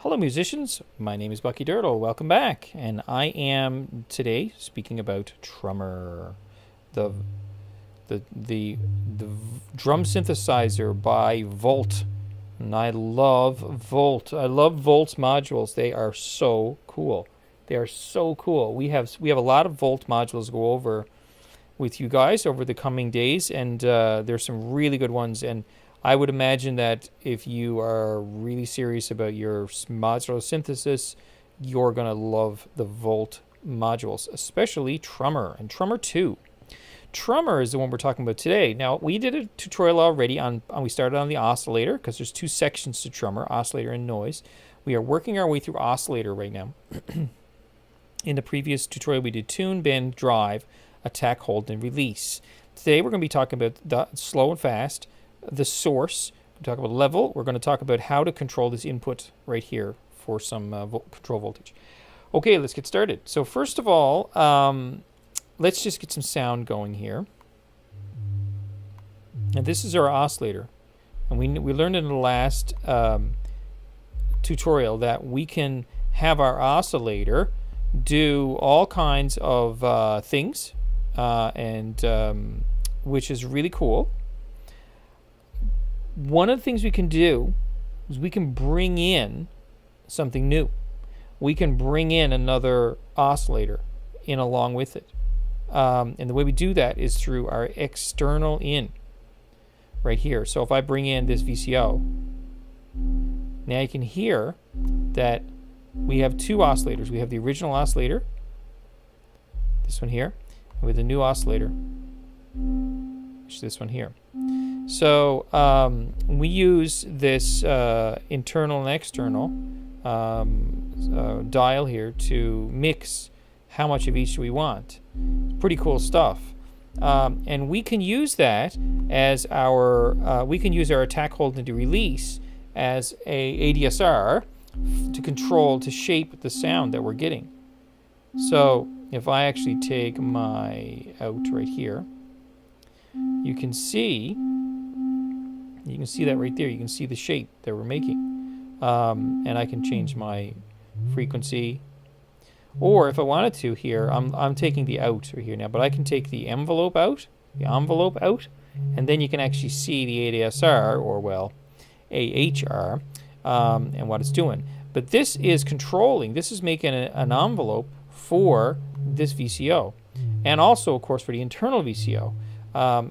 Hello musicians, my name is Bucky Dirtle. Welcome back, and I am today speaking about Trummer, the drum synthesizer by Vult. And I love Vult. I love Vult's modules. They are so cool. They are so cool. We have a lot of Vult modules to go over with you guys over the coming days, and there's some really good ones. And I would imagine that if you are really serious about your modular synthesis, you're going to love the Vult modules, especially Trummer and Trummer 2. Trummer is the one we're talking about today. Now, we did a tutorial already we started on the oscillator because there's two sections to Trummer, oscillator and noise. We are working our way through oscillator right now. In the previous tutorial, we did tune, bend, drive, attack, hold, and release. Today, we're going to be talking about the slow and fast, the source. We're talk about level. We're going to talk about how to control this input right here for some control voltage. Okay, let's get started. So first of all, let's just get some sound going here. And this is our oscillator. And we learned in the last tutorial that we can have our oscillator do all kinds of things, which is really cool. One of the things we can do is we can bring in something new. We can bring in another oscillator in along with it. And the way we do that is through our external in right here. So if I bring in this VCO, now you can hear that we have two oscillators. We have the original oscillator, this one here, and with the new oscillator, which is this one here. So we use this internal and external dial here to mix how much of each we want. Pretty cool stuff. And we can use that as our attack, hold, and release as a ADSR to shape the sound that we're getting. So if I actually take my out right here, you can see that right there. You can see the shape that we're making. And I can change my frequency. Or if I wanted to here, I'm taking the out right here now, but I can take the envelope out, and then you can actually see the ADSR, or well, AHR, and what it's doing. But this is controlling, this is making an envelope for this VCO. And also, of course, for the internal VCO.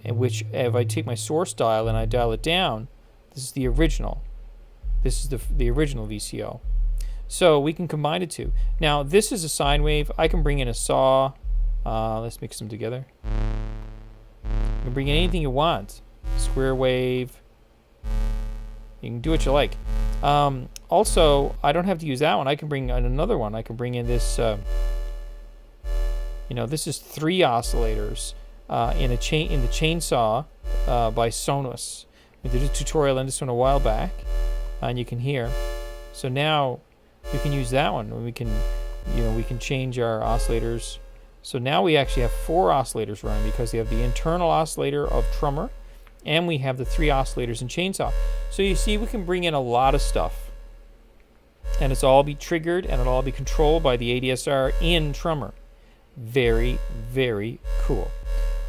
In which, if I take my source dial and I dial it down, this is the original. This is the original VCO. So we can combine the two. Now, this is a sine wave. I can bring in a saw. Let's mix them together. You can bring in anything you want. Square wave. You can do what you like. Also, I don't have to use that one. I can bring in another one. I can bring in this. This is 3 oscillators. In the chainsaw by Sonos. We did a tutorial on this one a while back, and you can hear. So now we can use that one, and we can change our oscillators. So now we actually have 4 oscillators running because we have the internal oscillator of Trummer, and we have the 3 oscillators in chainsaw. So you see, we can bring in a lot of stuff, and it's all be triggered and it'll all be controlled by the ADSR in Trummer. Very, very cool.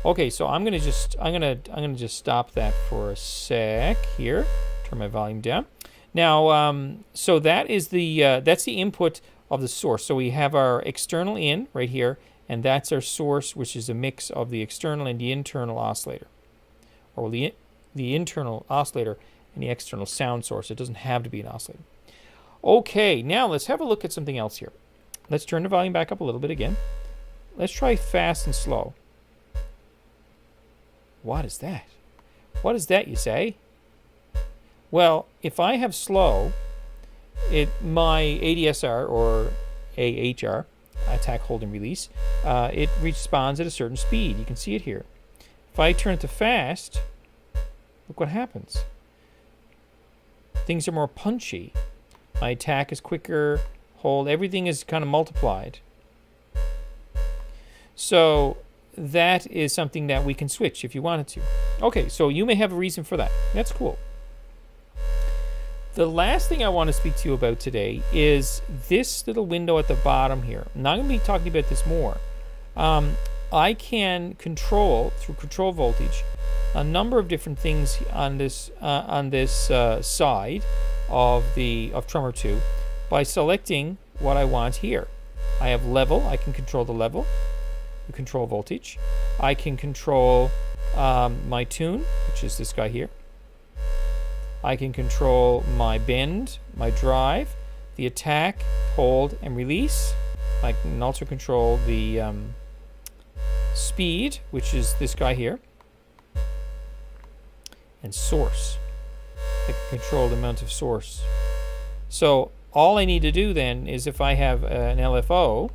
Okay, so I'm gonna just stop that for a sec here. Turn my volume down. Now, so that is that's the input of the source. So we have our external in right here, and that's our source, which is a mix of the external and the internal oscillator, or the internal oscillator and the external sound source. It doesn't have to be an oscillator. Okay, now let's have a look at something else here. Let's turn the volume back up a little bit again. Let's try fast and slow. What is that? What is that, you say? Well, if I have slow, my ADSR or AHR, attack, hold, and release, it responds at a certain speed. You can see it here. If I turn it to fast, look what happens. Things are more punchy. My attack is quicker, hold, everything is kind of multiplied. So that is something that we can switch if you wanted to. Okay, so you may have a reason for that. That's cool. The last thing I want to speak to you about today is this little window at the bottom here. I'm not going to be talking about this more. I can control, through control voltage, a number of different things on this side of Trummer 2 by selecting what I want here. I have level. I can control the level, the control voltage. I can control my tune, which is this guy here. I can control my bend, my drive, the attack, hold, and release. I can also control the speed, which is this guy here, and source. I can control the amount of source. So all I need to do then is, if I have an LFO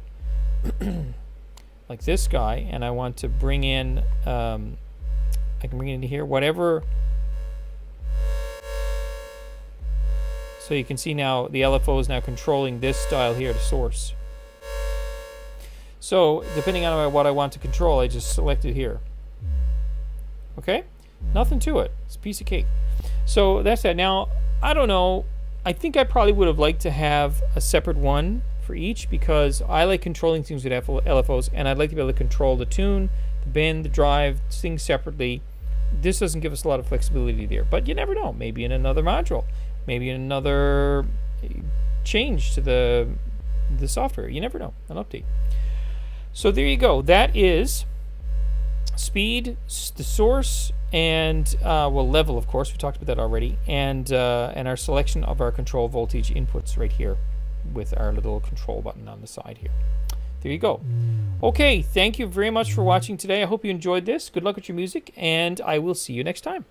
like this guy, and I want to bring in, I can bring it into here, whatever. So you can see now the LFO is now controlling this dial here to source. So depending on what I want to control, I just select it here. Okay? Nothing to it. It's a piece of cake. So that's that. Now, I don't know. I think I probably would have liked to have a separate one for each, because I like controlling things with LFOs, and I'd like to be able to control the tune, the bend, the drive, things separately. This doesn't give us a lot of flexibility there, but you never know. Maybe in another module, maybe in another change to the software. You never know. An update. So there you go. That is speed, the source, and well, level, of course. We talked about that already, and our selection of our control voltage inputs right here with our little control button on the side here. There you go. Okay, thank you very much for watching today. I hope you enjoyed this. Good luck with your music, and I will see you next time.